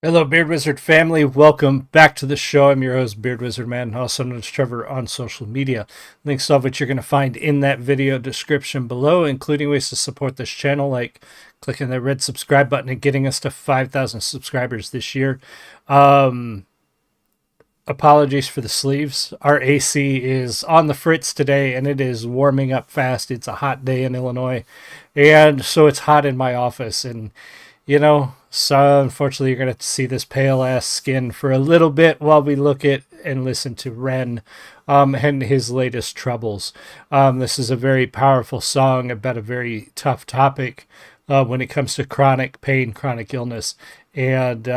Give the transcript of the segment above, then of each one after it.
Hello, Beard Wizard family. Welcome back to the show. I'm your host, Beard Wizard Man, also known as Trevor on social media. Links to all of which you're going to find in that video description below, including ways to support this channel, like clicking the red subscribe button and getting us to 5,000 subscribers this year. Apologies for the sleeves. Our AC is on the fritz today, and it is warming up fast. It's a hot day in Illinois, and so it's hot in my office, and so unfortunately, you're going to see this pale ass skin for a little bit while we look at and listen to Ren and his latest troubles. This is a very powerful song about a very tough topic when it comes to chronic pain, chronic illness. And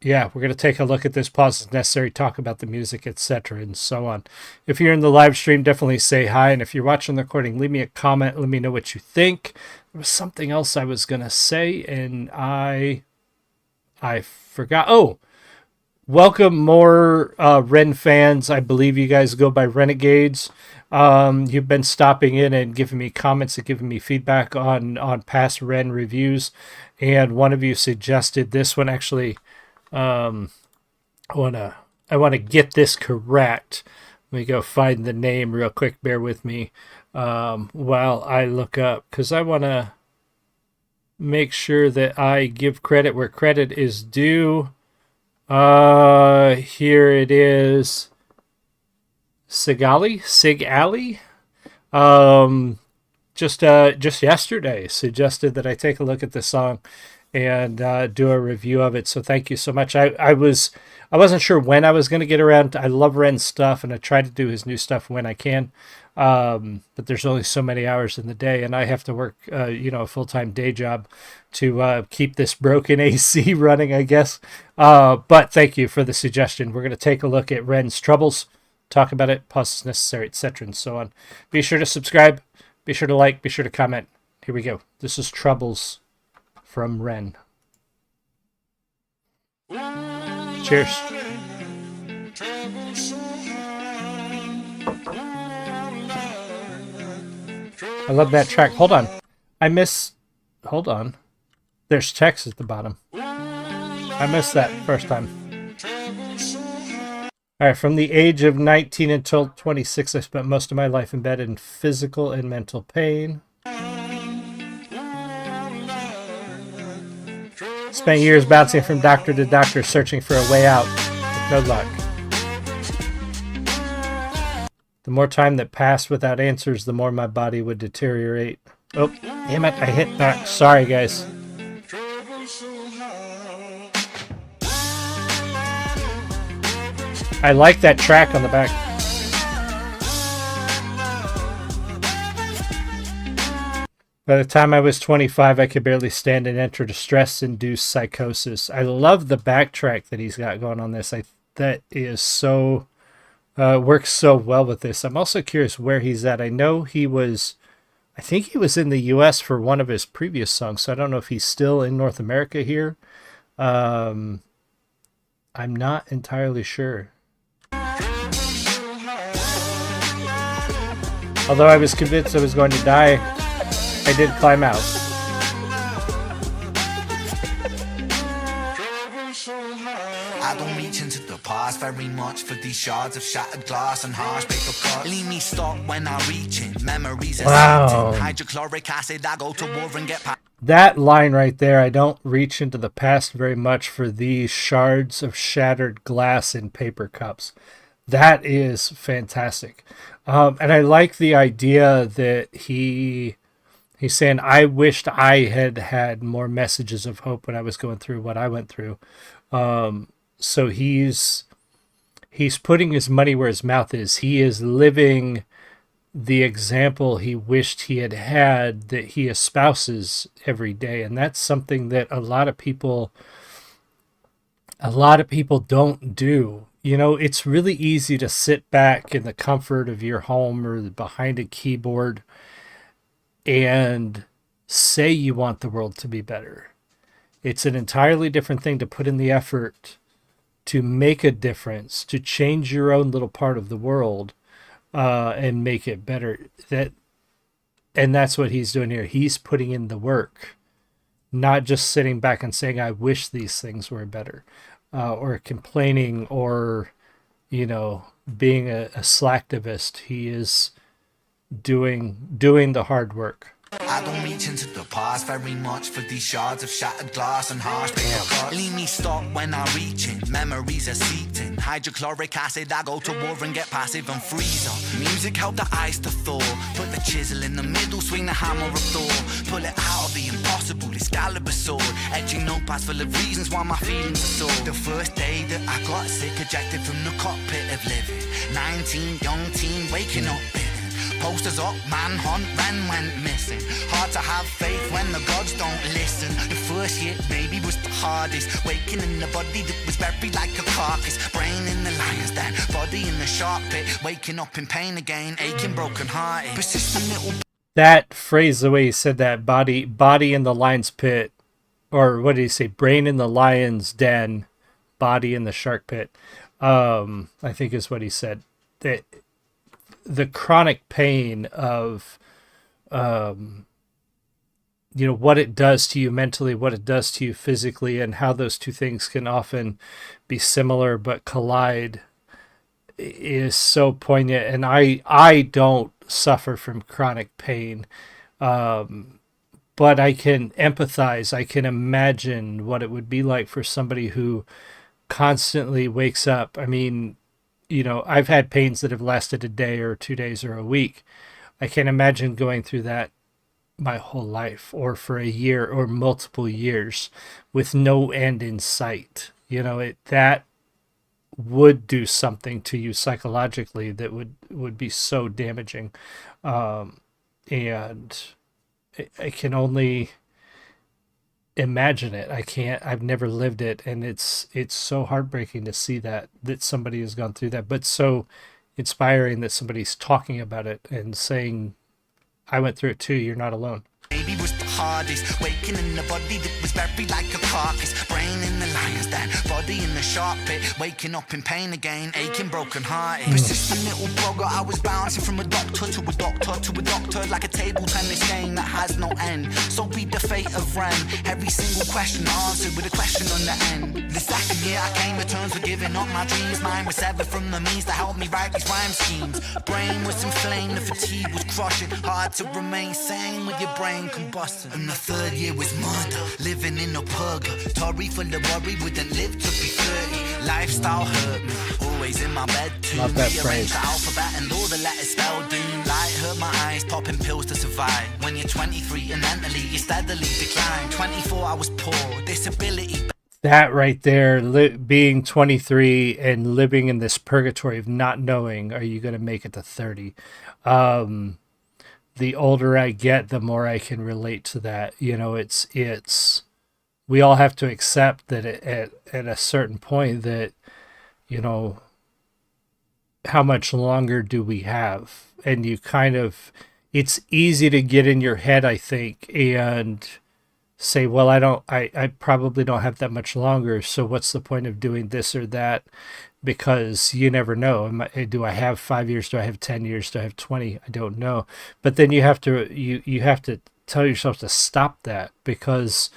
yeah, we're going to take a look at this, pause as necessary, talk about the music, etc., and so on. If you're in the live stream, definitely say hi. And if you're watching the recording, leave me a comment. Let me know what you think. There was something else I was going to say, and I forgot. Oh, welcome more Ren fans. I believe you guys go by Renegades. You've been stopping in and giving me comments and giving me feedback on past Ren reviews. And one of you suggested this one, actually. I want to get this correct. Let me go find the name real quick. Bear with me while I look up, because I want to make sure that I give credit where credit is due. Here it is. Sig Alley. Just yesterday suggested that I take a look at this song and do a review of it. So thank you so much. I wasn't sure when I was going to get around. I love Ren's stuff, and I try to do his new stuff when I can. But there's only so many hours in the day, and I have to work, a full-time day job to keep this broken AC running, I guess. But thank you for the suggestion. We're going to take a look at Ren's troubles, talk about it, pause as necessary, etc., and so on. Be sure to subscribe. Be sure to like. Be sure to comment. Here we go. This is Troubles from Ren. Cheers. I love that track. Hold on. Hold on. There's text at the bottom. I missed that first time. Alright, from the age of 19 until 26, I spent most of my life in bed in physical and mental pain. Spent years bouncing from doctor to doctor, searching for a way out, with no luck. The more time that passed without answers, the more my body would deteriorate. Oh, damn it, I hit that. Sorry, guys. I like that track on the back. By the time I was 25, I could barely stand and entered a stress-induced psychosis. I love the backtrack that he's got going on this. That is so works so well with this. I'm also curious where he's at. I know I think he was in the U.S. for one of his previous songs, so I don't know if he's still in North America here. I'm not entirely sure. Although I was convinced I was going to die, I did climb out. I don't reach into the past very much for these shards of shattered glass and harsh paper cuts. Leave me stop when I reach in. Memories wow. Hydrochloric acid, I go to war and get past. That line right there, I don't reach into the past very much for these shards of shattered glass and paper cups. That is fantastic. And I like the idea that he's saying, I wished I had had more messages of hope when I was going through what I went through. So he's putting his money where his mouth is. He is living the example he wished he had had, that he espouses every day. And that's something that a lot of people don't do. It's really easy to sit back in the comfort of your home or behind a keyboard and say you want the world to be better. It's an entirely different thing to put in the effort to make a difference, to change your own little part of the world and make it better. And that's what he's doing here. He's putting in the work not just sitting back and saying, I wish these things were better, or complaining, or, being a slacktivist. He is doing the hard work. I don't reach into the past very much for these shards of shattered glass and harsh paper cuts. Leave me stop when I reach in, memories are seeped in. Hydrochloric acid, I go to war and get passive and freeze up. Music help the ice to thaw. Put the chisel in the middle, swing the hammer of Thor. Pull it out of the impossible, Excalibur sword. Edging notepads full of reasons why my feelings are sore. The first day that I got sick, ejected from the cockpit of living. 19, young teen, waking up bitter. Posters up, manhunt, Ren went missing. Hard to have faith when the gods don't listen. The first hit maybe was the hardest. Waking in the body that was buried like a carcass. Brain in the lion's den, body in the shark pit. Waking up in pain again, aching, broken hearted. Persistent little... That phrase, the way he said that, body in the lion's pit, or what did he say? Brain in the lion's den, body in the shark pit. I think is what he said. That the chronic pain of, what it does to you mentally, what it does to you physically, and how those two things can often be similar but collide is so poignant. And I don't suffer from chronic pain, but I can empathize. I can imagine what it would be like for somebody who constantly wakes up. I mean, I've had pains that have lasted a day or 2 days or a week. I can't imagine going through that my whole life, or for a year or multiple years with no end in sight. That would do something to you psychologically that would be so damaging. And I can only imagine it. I've never lived it, and it's so heartbreaking to see that somebody has gone through that, but so inspiring that somebody's talking about it and saying, I went through it too, you're not alone. Baby was the hardest, waking in the body that was buried like a carcass. Brain in the lion's den, body in the shark pit. Waking up in pain again, aching, broken hearted. Persistent little blogger, I was bouncing from a doctor to a doctor to a doctor, like a table tennis game that has no end. So be the fate of Ren, every single question answered with a question on the end. The second year I came to terms with giving up my dreams. Mine was severed from the means to help me write these rhyme schemes. Brain was inflamed, the fatigue was crushing. Hard to remain sane with your brain combusting. And the third year was murder, living in a purgatory full of worry, wouldn't live to be 30. Lifestyle hurt me, always in my bed too. Love that Rearrange phrase. the alphabet and all the letters spell doom. Light hurt my eyes, popping pills to survive. When you're 23 and mentally you steadily decline. 24 I was poor, disability. That right there, being 23 and living in this purgatory of not knowing, are you going to make it to 30? The older I get, the more I can relate to that. It's we all have to accept that at a certain point that, how much longer do we have? And it's easy to get in your head, I think, and say, well, I probably don't have that much longer, so what's the point of doing this or that? Because you never know. Do I have 5 years? Do I have 10 years? Do I have 20? I don't know. But then you have to tell yourself to stop that, because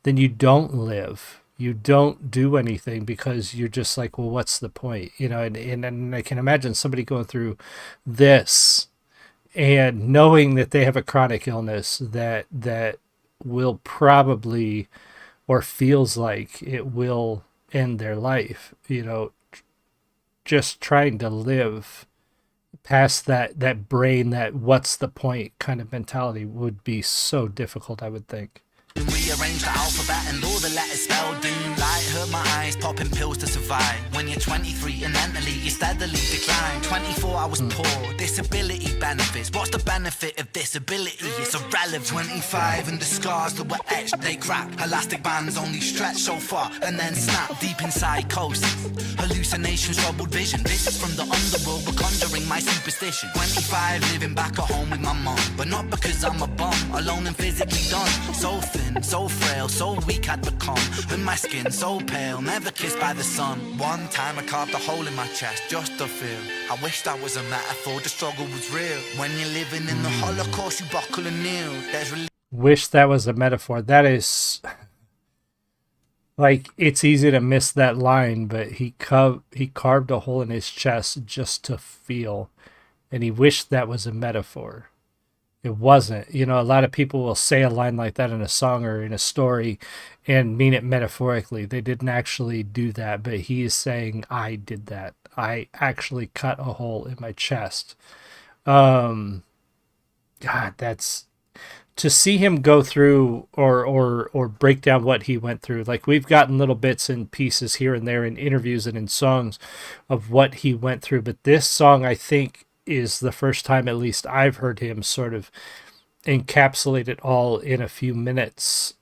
then you don't live. You don't do anything, because you're just like, well, what's the point? And I can imagine somebody going through this and knowing that they have a chronic illness that will probably, or feels like it will, end their life. Just trying to live past that brain, that what's the point kind of mentality would be so difficult, I would think. Rearrange the alphabet and all the letters spell doom. Light hurt my eyes, popping pills to survive. When you're 23 and mentally you steadily decline. 24 I was poor, disability benefits. What's the benefit of disability? It's irrelevant. 25 and the scars that were etched, they crack. Elastic bands only stretch so far and then snap. Deep in psychosis, hallucinations, troubled vision. Visits from the underworld were conjuring my superstition. 25 living back at home with my mom, but not because I'm a bum, alone and physically done. So thin, so frail, so weak I'd become. And my skin so pale, never kissed by the sun. One time I carved a hole in my chest just to feel. I wish that was a metaphor, the struggle was real. When you're living in the Holocaust, you buckle and kneel. There's Wish that was a metaphor. That is like, it's easy to miss that line, but he carved a hole in his chest just to feel, and he wished that was a metaphor. It wasn't. You know, a lot of people will say a line like that in a song or in a story and mean it metaphorically. They didn't actually do that, but he is saying, I did that. I actually cut a hole in my chest. Um, God, that's to see him go through or break down what he went through. Like, we've gotten little bits and pieces here and there in interviews and in songs of what he went through, but this song, I think, is the first time at least I've heard him sort of encapsulate it all in a few minutes,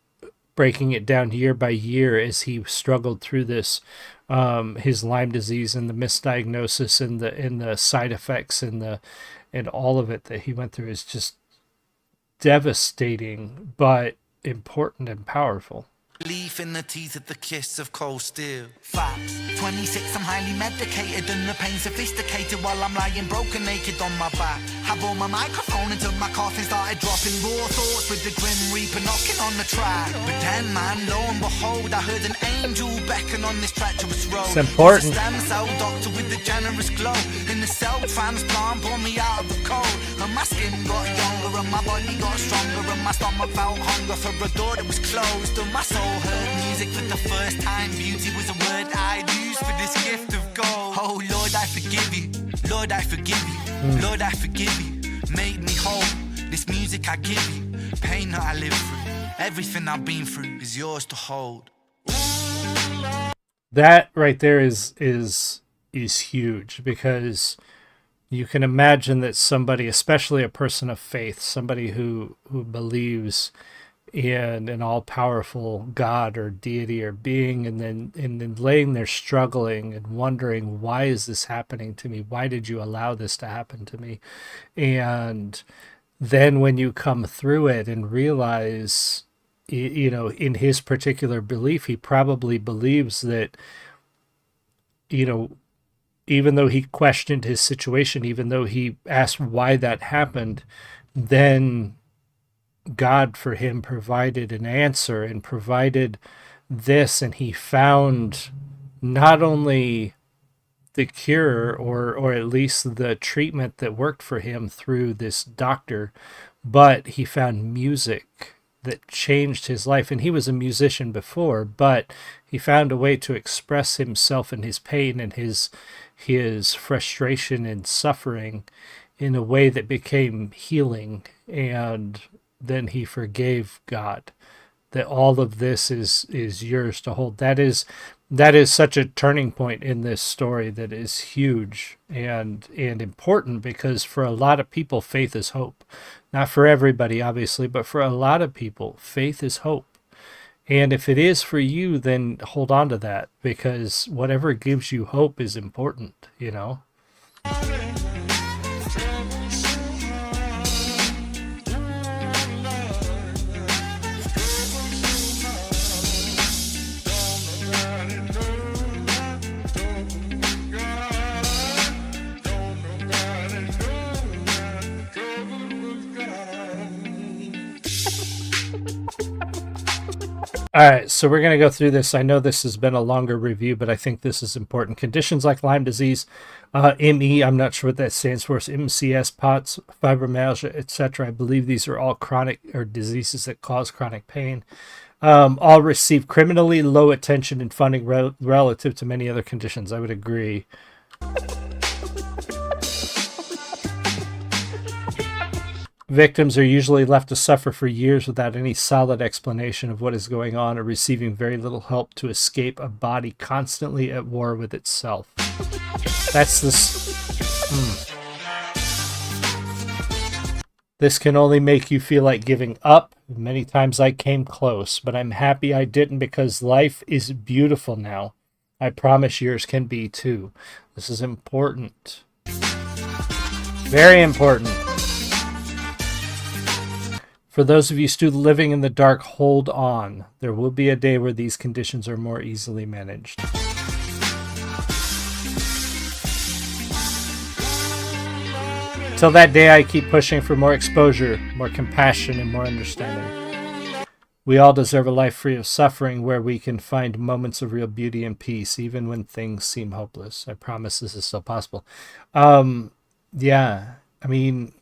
breaking it down year by year as he struggled through this, his Lyme disease and the misdiagnosis and the side effects and all of it that he went through is just devastating, but important and powerful. Leaf in the teeth of the kiss of cold steel. Facts. 26, I'm highly medicated and the pain sophisticated while I'm lying broken naked on my back. Have on my microphone until my coffin started dropping raw thoughts with the grim reaper knocking on the track. But then, man, lo and behold, I heard an angel beckon on this treacherous road. It's important. It's a stem cell doctor with a generous glow. In the cell transplant, pulled me out of the cold. And my skin got younger and my body got stronger and my stomach felt hunger for a door that was closed. And my soul heard music for the first time. Beauty was a word I'd use for this gift of gold. Oh Lord, I forgive you. Lord, I forgive you. Lord, I forgive you. Made me whole. This music I give you. Pain that I live through. Everything I've been through is yours to hold. That right there is huge, because you can imagine that somebody, especially a person of faith, somebody who believes in an all-powerful God or deity or being, and then laying there struggling and wondering, why is this happening to me? Why did you allow this to happen to me? And then when you come through it and realize, you know, in his particular belief, he probably believes that, you know, even though he questioned his situation, even though he asked why that happened, then God for him provided an answer and provided this, and he found not only the cure or at least the treatment that worked for him through this doctor, but he found music that changed his life. And he was a musician before, but he found a way to express himself and his pain and his frustration and suffering in a way that became healing. And then he forgave God. That all of this is yours to hold. That is such a turning point in this story that is huge and important, because for a lot of people, faith is hope. Not for everybody, obviously, but for a lot of people, faith is hope. And if it is for you, then hold on to that, because whatever gives you hope is important, you know? All right, so we're going to go through this. I know this has been a longer review, but I think this is important. Conditions like Lyme disease, ME, I'm not sure what that stands for, MCS, POTS, fibromyalgia, etc. I believe these are all chronic or diseases that cause chronic pain. All receive criminally low attention and funding relative to many other conditions. I would agree. Victims are usually left to suffer for years without any solid explanation of what is going on, or receiving very little help to escape a body constantly at war with itself. That's this. This can only make you feel like giving up. Many times I came close, but I'm happy I didn't, because life is beautiful now. I promise yours can be too. This is important. Very important. For those of you still living in the dark, hold on. There will be a day where these conditions are more easily managed. Till that day, I keep pushing for more exposure, more compassion, and more understanding. We all deserve a life free of suffering where we can find moments of real beauty and peace, even when things seem hopeless. I promise this is still possible. Um, yeah, I mean,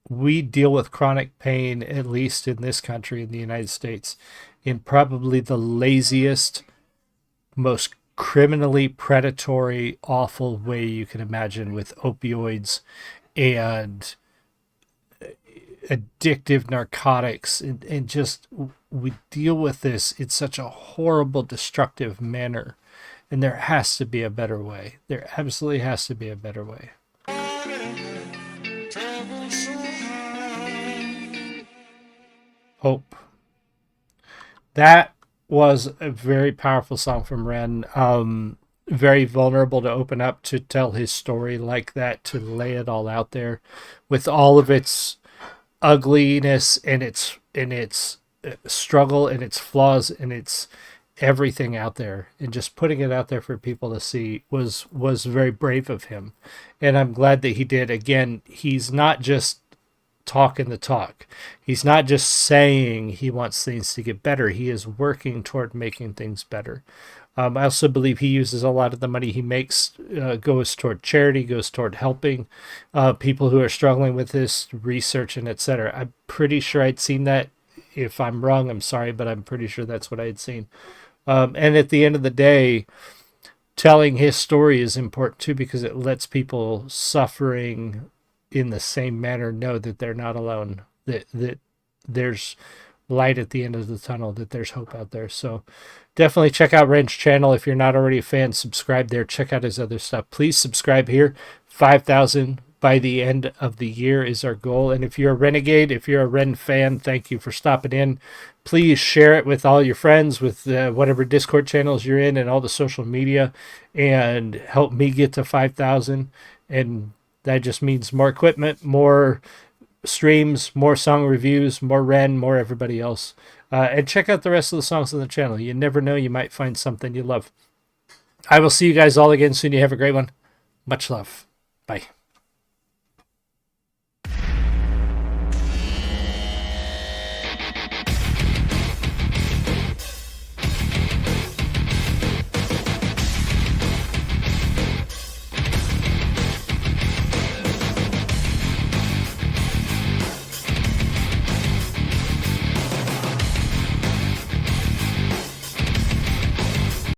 we deal with chronic pain, at least in this country, in the United States, in probably the laziest, most criminally predatory, awful way you can imagine with opioids and addictive narcotics and just we deal with this in such a horrible destructive manner, and there has to be a better way. There absolutely has to be a better way. Hope. That was a very powerful song from Ren. Very vulnerable to open up, to tell his story like that, to lay it all out there with all of its ugliness and its struggle and its flaws and its everything out there, and just putting it out there for people to see was very brave of him, and I'm glad that he did. Again, he's not just talking the talk. He's not just saying he wants things to get better. He is working toward making things better. I also believe he uses a lot of the money he makes goes toward charity, goes toward helping people who are struggling with this, research and etc. I'm pretty sure I'd seen that. If I'm wrong, I'm sorry, but I'm pretty sure that's what I had seen. And at the end of the day, telling his story is important too, because it lets people suffering in the same manner know that they're not alone, that there's light at the end of the tunnel, that there's hope out there. So definitely check out Ren's channel. If you're not already a fan, subscribe there. Check out his other stuff. Please subscribe here. 5,000 by the end of the year is our goal. And if you're a Renegade, if you're a Ren fan, thank you for stopping in. Please share it with all your friends, with whatever Discord channels you're in and all the social media, and help me get to 5,000. And that just means more equipment, more streams, more song reviews, more Ren, more everybody else. And check out the rest of the songs on the channel. You never know, you might find something you love. I will see you guys all again soon. You have a great one. Much love. Bye.